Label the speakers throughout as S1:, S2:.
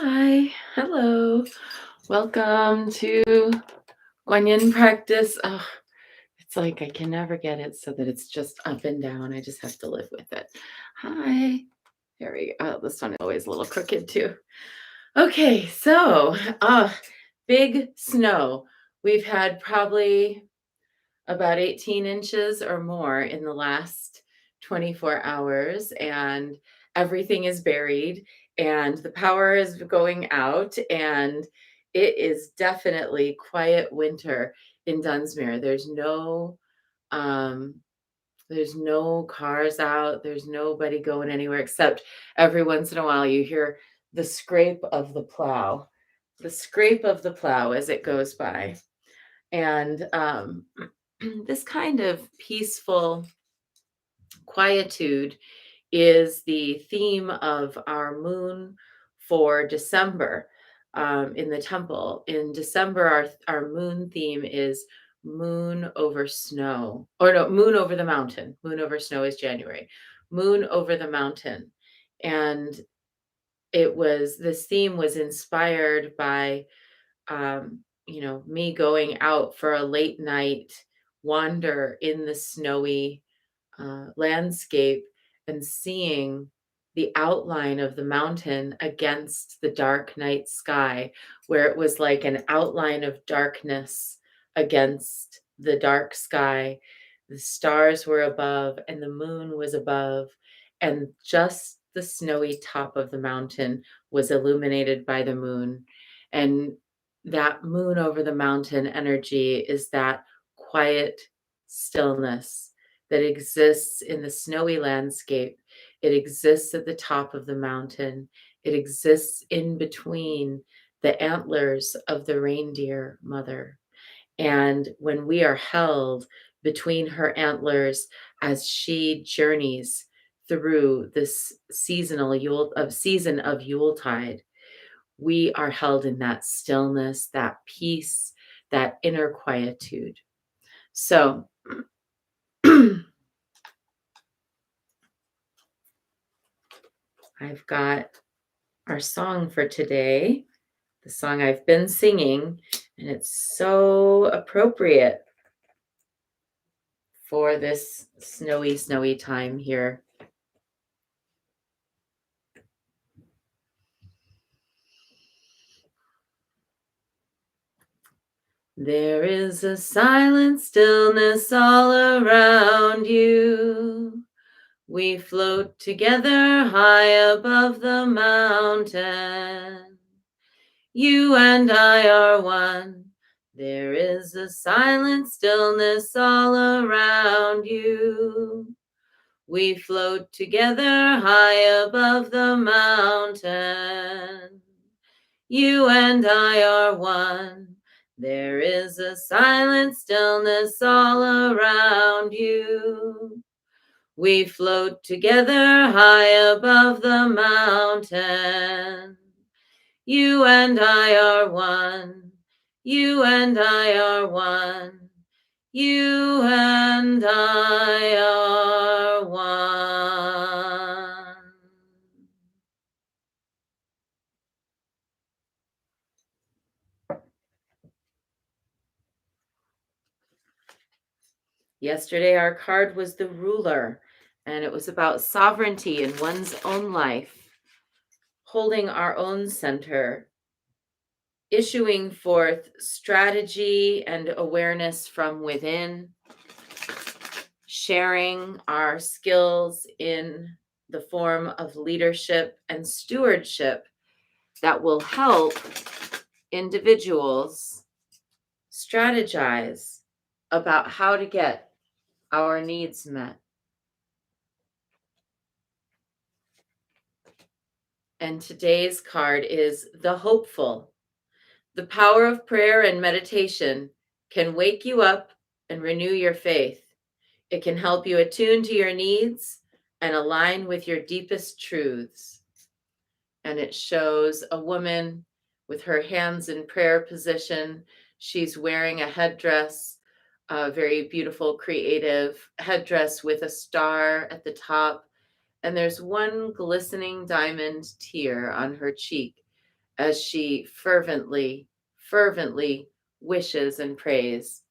S1: Hi, hello. Welcome to Guanyin practice. Oh, it's like I can never get it so that it's just up and down. I just have to live with it. Hi. There we go. Oh, this one is always a little crooked too. Okay, so big snow. We've had probably about 18 inches or more in the last 24 hours, and everything is buried, and the power is going out, and it is definitely quiet winter in Dunsmuir. Um, there's no cars out, there's nobody going anywhere except every once in a while you hear the scrape of the scrape of the plow as it goes by. And this kind of peaceful quietude is the theme of our moon for December in the temple. In December, our moon theme is moon over snow, or no, moon over the mountain. Moon over snow is January. Moon over the mountain. And this theme was inspired by me going out for a late night wander in the snowy landscape and seeing the outline of the mountain against the dark night sky, where it was like an outline of darkness against the dark sky. The stars were above, and the moon was above, and just the snowy top of the mountain was illuminated by the moon. And that moon over the mountain energy is that quiet stillness that exists in the snowy landscape. It exists at the top of the mountain. It exists in between the antlers of the reindeer mother. And when we are held between her antlers as she journeys through this season of Yuletide, we are held in that stillness, that peace, that inner quietude. So I've got our song for today, the song I've been singing, and it's so appropriate for this snowy time here. There is a silent stillness all around you. We float together high above the mountain. You and I are one. There is a silent stillness all around you. We float together high above the mountain. You and I are one. There is a silent stillness all around you. We float together high above the mountain. You and I are one. You and I are one. You and I are one. Yesterday, our card was the ruler, and it was about sovereignty in one's own life, holding our own center, issuing forth strategy and awareness from within, sharing our skills in the form of leadership and stewardship that will help individuals strategize about how to get our needs met. And today's card is the hopeful. The power of prayer and meditation can wake you up and renew your faith. It can help you attune to your needs and align with your deepest truths. And it shows a woman with her hands in prayer position. She's wearing a headdress, a very beautiful, creative headdress with a star at the top. And there's one glistening diamond tear on her cheek as she fervently wishes and prays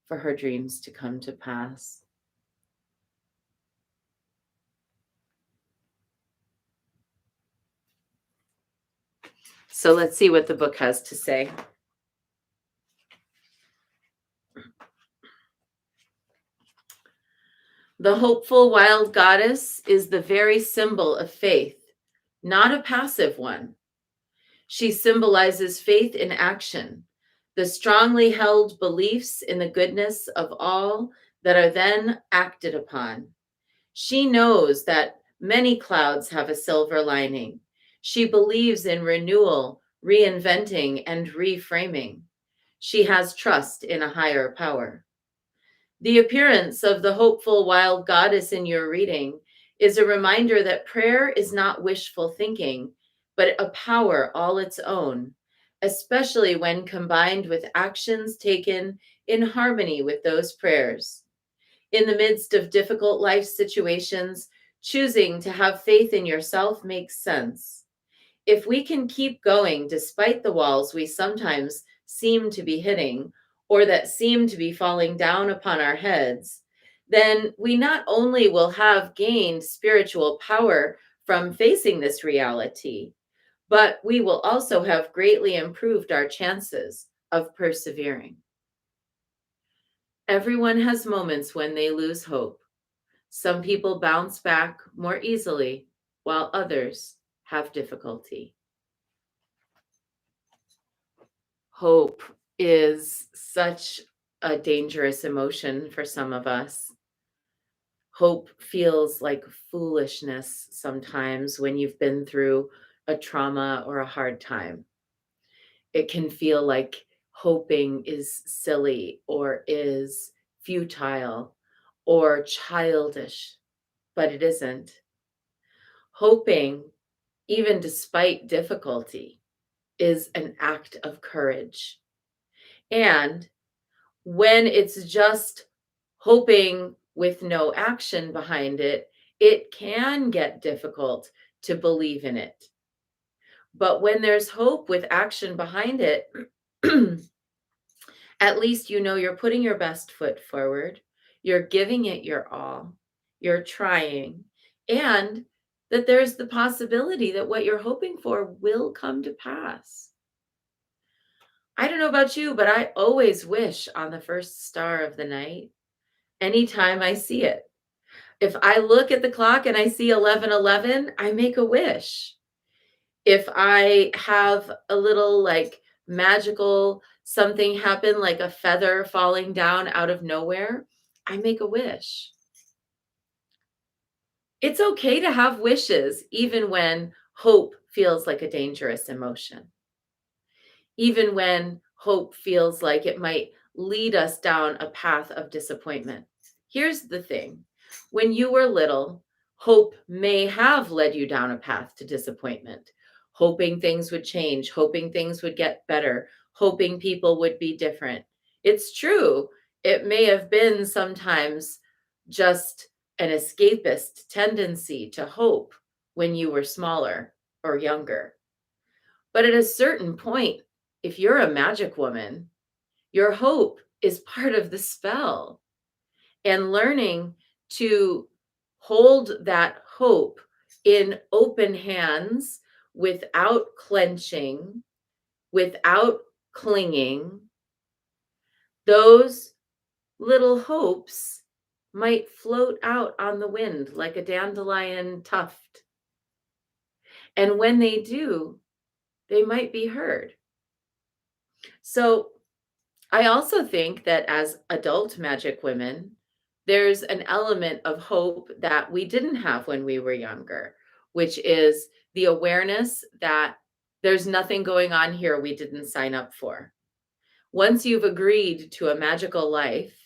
S1: for her dreams to come to pass. So let's see what the book has to say. The hopeful wild goddess is the very symbol of faith, not a passive one. She symbolizes faith in action, the strongly held beliefs in the goodness of all that are then acted upon. She knows that many clouds have a silver lining. She believes in renewal, reinventing, and reframing. She has trust in a higher power. The appearance of the hopeful wild goddess in your reading is a reminder that prayer is not wishful thinking, but a power all its own, especially when combined with actions taken in harmony with those prayers. In the midst of difficult life situations, choosing to have faith in yourself makes sense. If we can keep going despite the walls we sometimes seem to be hitting or that seem to be falling down upon our heads, then we not only will have gained spiritual power from facing this reality, but we will also have greatly improved our chances of persevering. Everyone has moments when they lose hope. Some people bounce back more easily, while others have difficulty. Hope is such a dangerous emotion for some of us. Hope feels like foolishness sometimes when you've been through a trauma or a hard time. It can feel like hoping is silly or is futile or childish, but it isn't. Hoping, even despite difficulty, is an act of courage. And when it's just hoping with no action behind it, it can get difficult to believe in it. But when there's hope with action behind it, at least you know you're putting your best foot forward, you're giving it your all, you're trying, and that there's the possibility that what you're hoping for will come to pass. I don't know about you, but I always wish on the first star of the night, anytime I see it. If I look at the clock and I see 11:11, I make a wish. If I have a little like magical something happen, like a feather falling down out of nowhere, I make a wish. It's okay to have wishes, even when hope feels like a dangerous emotion, even when hope feels like it might lead us down a path of disappointment. Here's the thing: when you were little, hope may have led you down a path to disappointment, hoping things would change, hoping things would get better, hoping people would be different. It's true, it may have been sometimes just an escapist tendency to hope when you were smaller or younger. But at a certain point, if you're a magic woman, your hope is part of the spell. And learning to hold that hope in open hands without clenching, without clinging, those little hopes might float out on the wind like a dandelion tuft. And when they do, they might be heard. So I also think that as adult magic women, there's an element of hope that we didn't have when we were younger, which is the awareness that there's nothing going on here we didn't sign up for. Once you've agreed to a magical life,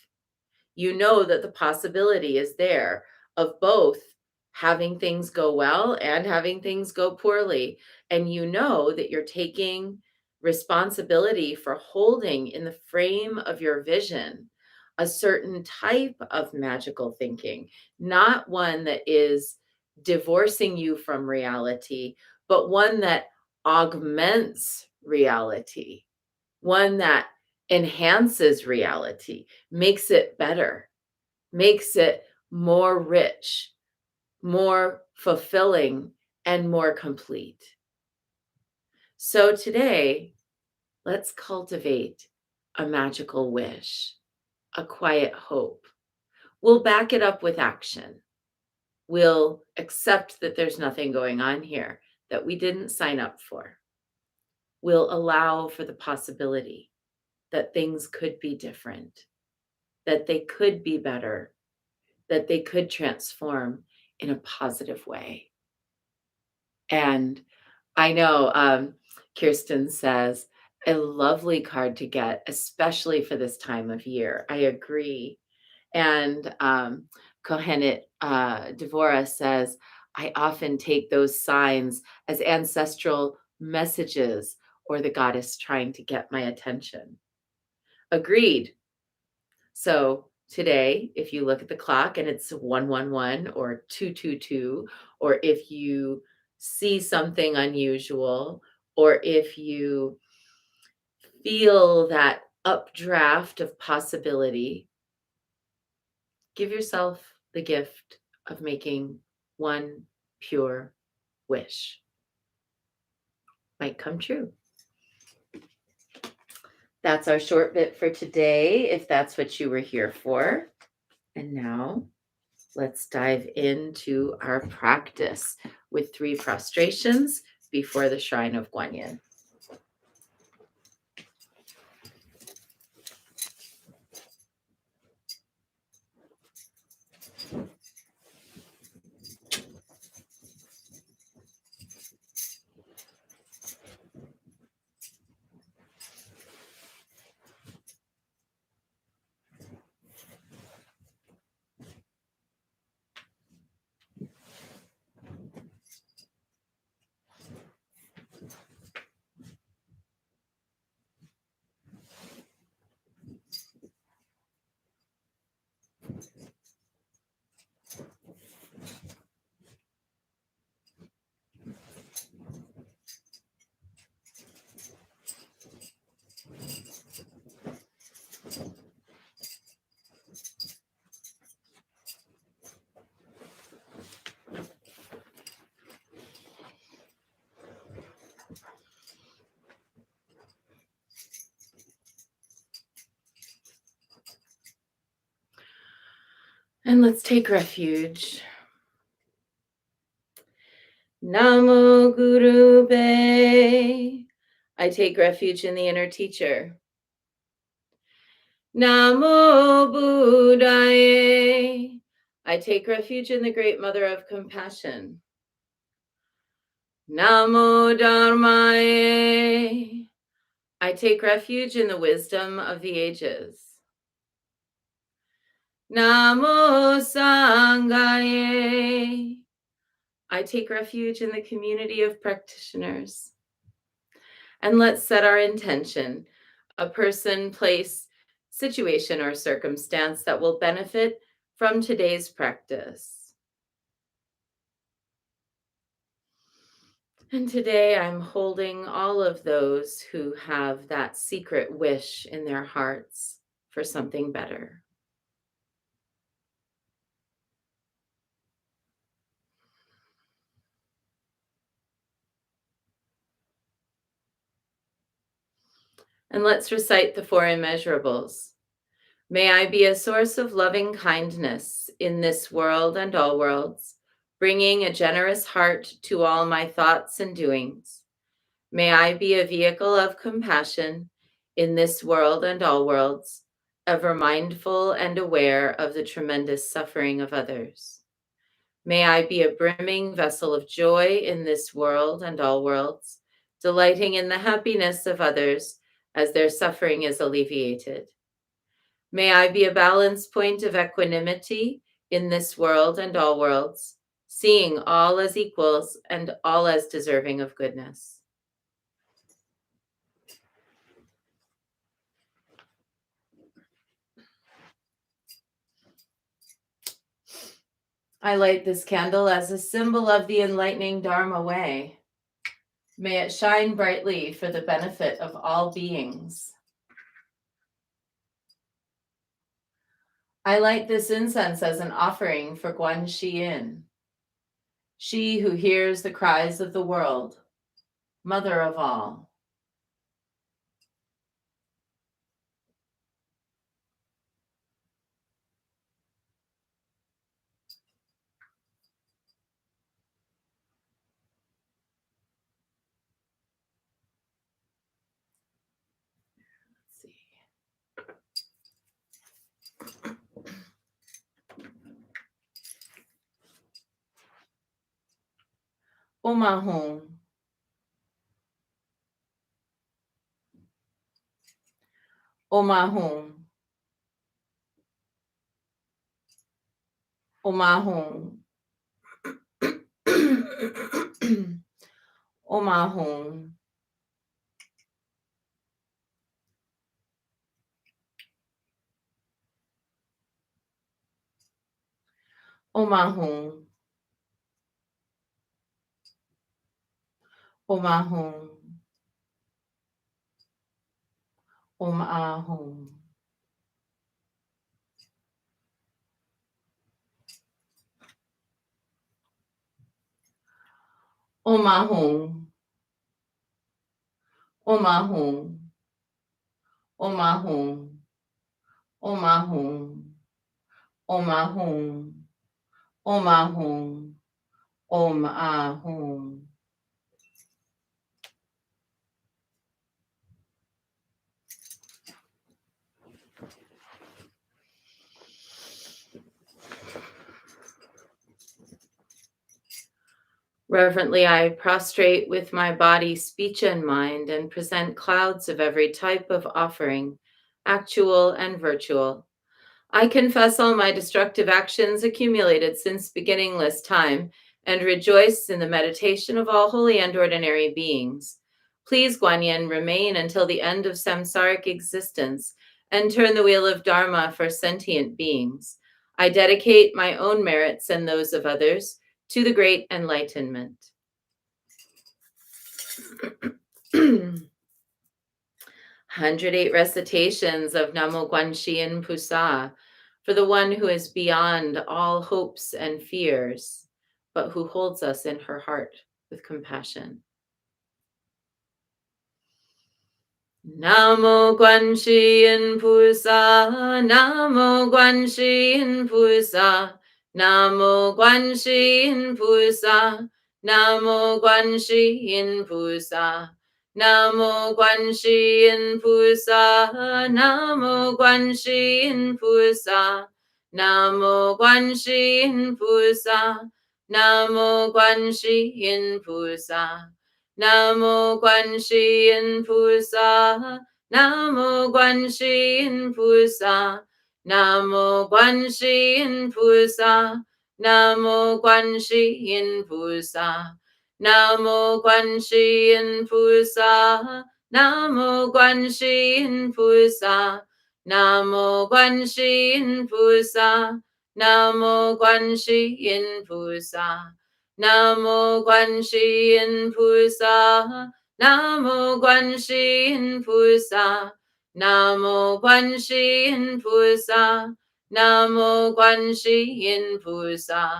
S1: you know that the possibility is there of both having things go well and having things go poorly. And you know that you're taking responsibility for holding in the frame of your vision a certain type of magical thinking, not one that is divorcing you from reality, but one that augments reality, one that enhances reality, makes it better, makes it more rich, more fulfilling, and more complete. So today, let's cultivate a magical wish, a quiet hope. We'll back it up with action. We'll accept that there's nothing going on here that we didn't sign up for. We'll allow for the possibility that things could be different, that they could be better, that they could transform in a positive way. And I know Kirsten says, a lovely card to get, especially for this time of year. I agree. And Kohenet Devora says, I often take those signs as ancestral messages or the goddess trying to get my attention. Agreed. So today, if you look at the clock and it's 111 or 222, or if you see something unusual, or if you feel that updraft of possibility, give yourself the gift of making one pure wish. Might come true. That's our short bit for today, if that's what you were here for. And now let's dive into our practice with 3 prostrations before the Shrine of Guanyin. And let's take refuge. Namo Guru Be. I take refuge in the inner teacher. Namo Buddhaye. I take refuge in the great mother of compassion. Namo Dharmaye. I take refuge in the wisdom of the ages. Namo Sanghaye. I take refuge in the community of practitioners. And let's set our intention, a person, place, situation, or circumstance that will benefit from today's practice. And today I'm holding all of those who have that secret wish in their hearts for something better. And let's recite the Four Immeasurables. May I be a source of loving kindness in this world and all worlds, bringing a generous heart to all my thoughts and doings. May I be a vehicle of compassion in this world and all worlds, ever mindful and aware of the tremendous suffering of others. May I be a brimming vessel of joy in this world and all worlds, delighting in the happiness of others as their suffering is alleviated. May I be a balance point of equanimity in this world and all worlds, seeing all as equals and all as deserving of goodness. I light this candle as a symbol of the enlightening Dharma way. May it shine brightly for the benefit of all beings. I light this incense as an offering for Guan Yin, she who hears the cries of the world, mother of all. Let's see. Omahum. Omahum. Omahum. Omahum. Omahum. Omahum. Omahum. Omahum. Omahum. Omahum. Omahum. Omahum. Omahum. Omahum. Reverently, I prostrate with my body, speech, and mind, and present clouds of every type of offering, actual and virtual. I confess all my destructive actions accumulated since beginningless time, and rejoice in the meditation of all holy and ordinary beings. Please, Guanyin, remain until the end of samsaric existence, and turn the wheel of Dharma for sentient beings. I dedicate my own merits and those of others to the great enlightenment. 108 recitations of Namo Guanxian Pusa for the one who is beyond all hopes and fears, but who holds us in her heart with compassion. Namo Guanxian Pusa, Namo Guanxian Pusa, Namo Guanxian Pusa, Namo Guanxian Pusa, Namo Guanxian Pusa, Namo Guanxian Pusa, Namo Guanxian Pusa, Namo Guanxian Pusa. Namo Guanxian Pusa, Namo Guanxian Pusa, Namo Guanxian Pusa, Namo Guanxian Pusa, Namo Guanxian Pusa, Namo Guanxian Pusa, Namo Guanxian Pusa, Namo Guanxian Pusa. Namo Guanxian Pusa, Namo Guanxian Pusa, Namo Guanxian Pusa, Namo Guanxian Pusa,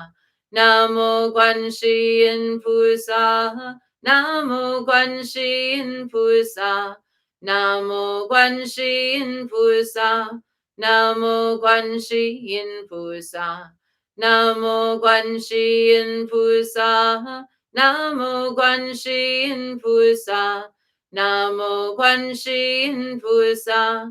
S1: Namo Guanxian Pusa, Namo Guanxian Pusa, Namo Guanxian Pusa, Namo Guanxian Pusa. Namo Guanxian Pusa, Namo Guanxian Pusa, Namo Guanxian Pusa,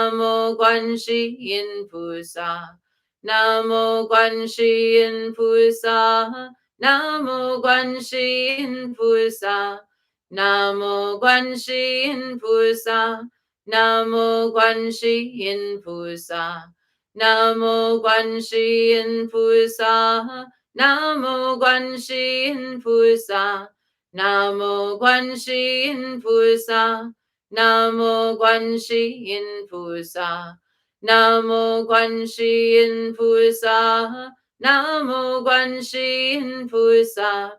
S1: Namo Guanxian Pusa, Namo Guanxian Pusa, Namo Guanxian Pusa, Namo Guanxian Pusa, Namo Guanxian Pusa. Namo Guanxian Pusa, Namo Guanxian Pusa, Namo Guanxian Pusa, Namo Guanxian Pusa, Namo Guanxian Pusa, Namo Guanxian Pusa,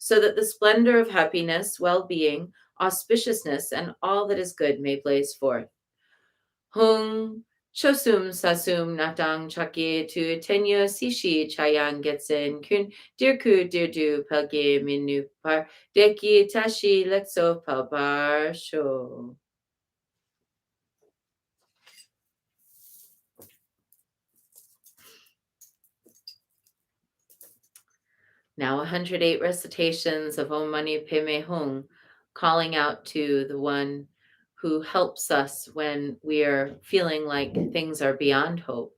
S1: so that the splendor of happiness, well-being, auspiciousness, and all that is good may blaze forth. Hung chosum sasum natang chake tu tenyo sishi chayang getsen kun dirku dirdu pelge minu par deki tashi letso palbar sho. Now 108 recitations of Om Mani Padme Hum, calling out to the one who helps us when we are feeling like things are beyond hope.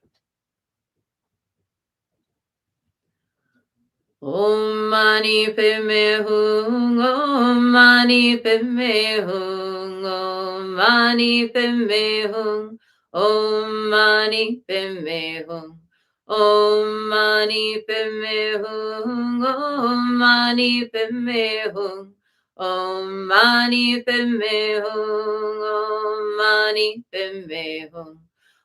S1: Om Mani Padme Hum, Om Mani Padme Hum, Om Mani Padme Hum, Om Mani Padme Hum. Om Mani Padme Hum, Om Mani Padme Hum, Om Mani Padme Hum, Om Mani Padme Hum.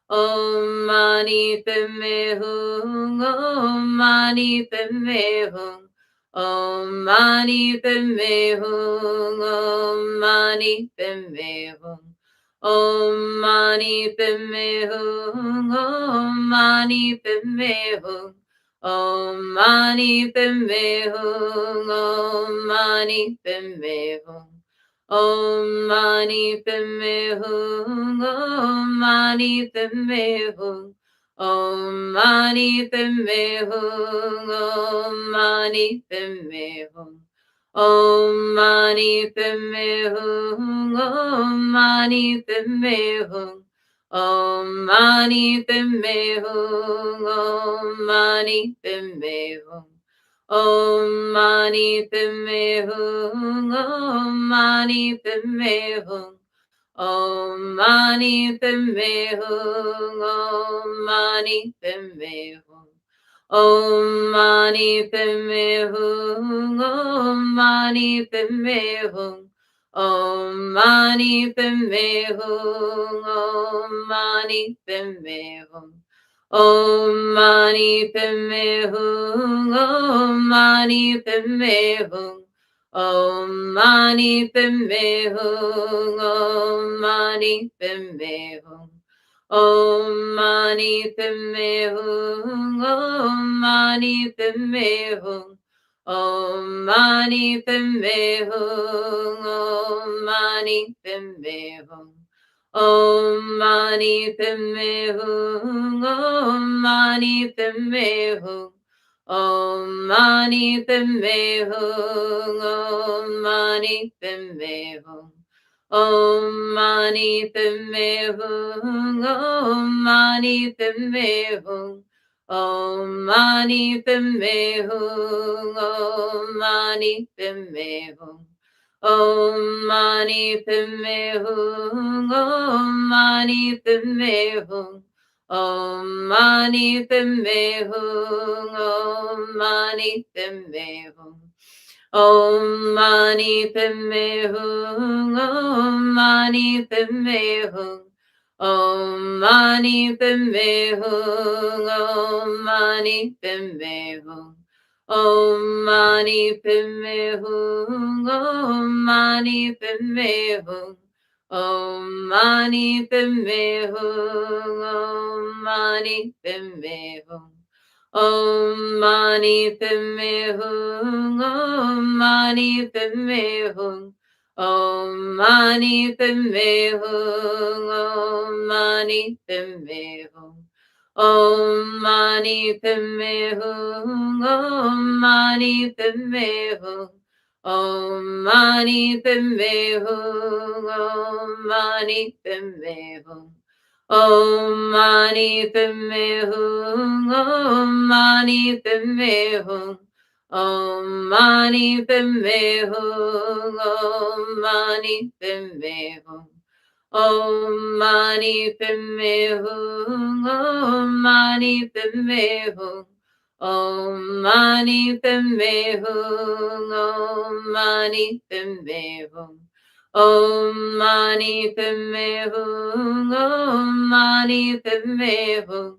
S1: Om Mani Padme Hum, Om Mani Padme Hum, Om Mani Padme Hum, Om Mani Padme Hum. Om Mani Padme Hum, Om Mani Padme Hum, Om Mani Padme Hum, Om Mani Padme Hum. Om Mani Padme Hum, Om Mani Padme Hum, Om Mani Padme Hum, Om Mani Padme Hum. Om Mani Padme Hum, Om Mani Padme Hum, Om Mani Padme Hum, Om Mani Padme Hum. Om Mani Padme Hum, Om Mani Padme Hum, Om Mani Padme Hum, Om Mani Padme Hum. Om Mani Padme Hum, Om Mani Padme Hum, Om Mani Padme Hum, Om Mani Padme Hum. Om Mani Padme Hum, Om Mani Padme Hum, Om Mani Padme Hum, Om Mani Padme Hum. Om Mani Padme Hum, Om Mani Padme Hum, Om Mani Padme Hum, Om Mani Padme Hum. Om Mani Padme Hum, Om Mani Padme Hum, Om Mani Padme Hum, Om Mani Padme Hum. Om Mani Padme Hum, Om Mani Padme Hum, Om Mani Padme Hum, Om Mani Padme Hum. Om Mani Padme Hum, Om Mani Padme Hum, Om Mani Padme Hum, Om Mani Padme Hum. Om Mani Padme Hum, Om Mani Padme Hum, Om Mani Padme Hum, Om Mani Padme Hum. Om Mani Padme Hum, Om Mani Padme Hum, Om Mani Padme Hum, Om Mani Padme Hum. Om Mani Padme Hum, Om Mani Padme Hum, Om Mani Padme Hum, Om Mani Padme Hum. Om Mani Padme Hum, Om Mani Padme Hum, Om Mani Padme Hum, Om Mani Padme Hum. Om Mani Padme Hum, Om Mani Padme Hum, Om Mani Padme Hum, Om Mani Padme Hum. Om Mani Padme Hum, Om Mani Padme Hum, Om Mani Padme Hum, Om Mani Padme Hum. Om Mani Padme Hum, Om Mani Padme Hum,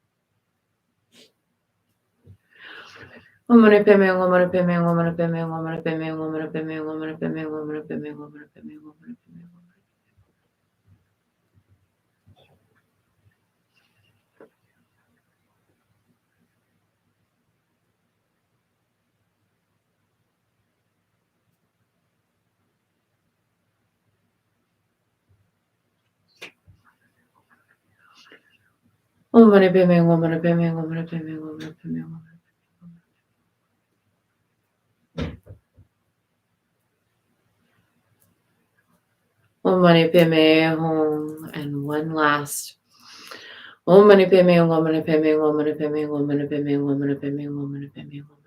S1: Om Mani Padme Hum, and one last. Om Mani Padme Hum, Om Mani Padme Hum, Om Mani Padme Hum, Om Mani Padme Hum, Om Mani Padme Hum, Om Mani Padme Hum.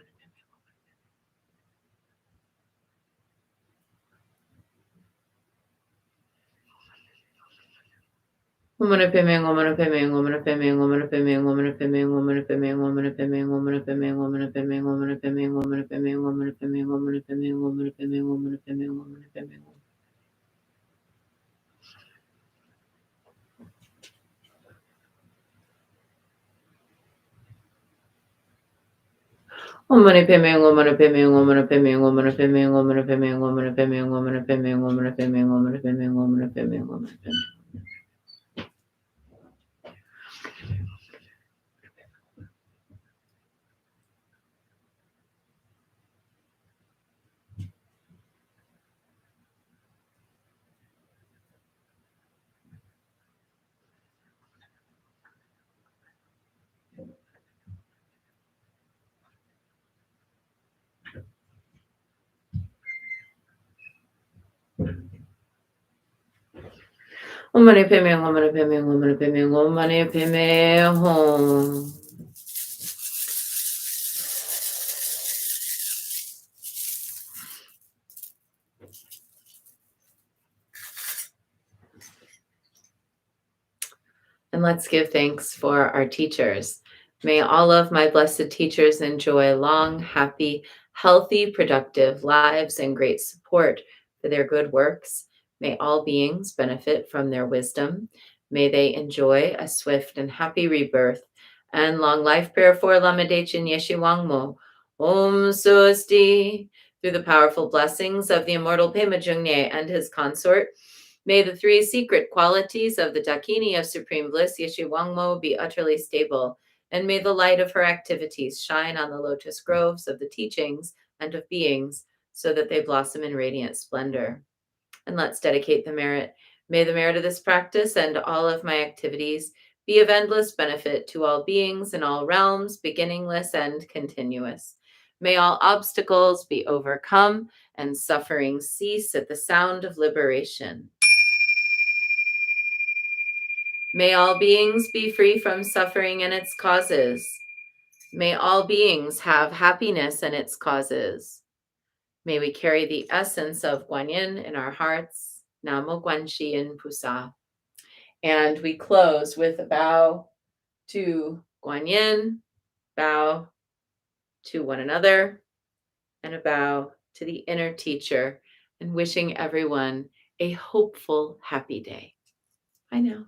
S1: Om Mani Padme Hum, Om Mani Padme Hum, Om Mani Padme Hum, Om Mani Padme Hum, Om Mani Padme Hum, Om Mani Padme Hum, Om Mani Padme Hum, Om Mani Padme Hum, Om Mani Padme Hum, Om Mani Padme Hum, Om Mani Padme Hum, Om Mani Padme Hum, Om Mani Padme Hum, Om Mani Padme Hum, Om Mani Padme Hum, Om Mani Padme Hum. Om Mani Padme Hum, Om Mani Padme Hum, Om Mani Padme Hum, Om Mani Padme Hum, Om Mani Padme Hum, Om Mani Padme Hum, Om Mani Padme Hum, Om Mani Padme Hum, Om Mani Padme Hum, Om Mani Padme Hum, Om Mani Padme Hum. Om Mani Padme Hum, Om Mani Padme Hum, Om Mani Padme Hum, Om Mani Padme Hum. And let's give thanks for our teachers. May all of my blessed teachers enjoy long, happy, healthy, productive lives and great support for their good works. May all beings benefit from their wisdom. May they enjoy a swift and happy rebirth. And long life prayer for Lama Dechin Yeshe Wangmo. Om Swasti. Through the powerful blessings of the immortal Pema Jungye and his consort, may the three secret qualities of the Dakini of Supreme Bliss, Yeshe Wangmo, be utterly stable, and may the light of her activities shine on the lotus groves of the teachings and of beings, so that they blossom in radiant splendor. And let's dedicate the merit. May the merit of this practice and all of my activities be of endless benefit to all beings in all realms, beginningless and continuous. May all obstacles be overcome and suffering cease at the sound of liberation. May all beings be free from suffering and its causes. May all beings have happiness and its causes. May we carry the essence of Guanyin in our hearts. Namo Guanxin Pusa. And we close with a bow to Guanyin, bow to one another, and a bow to the inner teacher, and wishing everyone a hopeful, happy day. Bye now.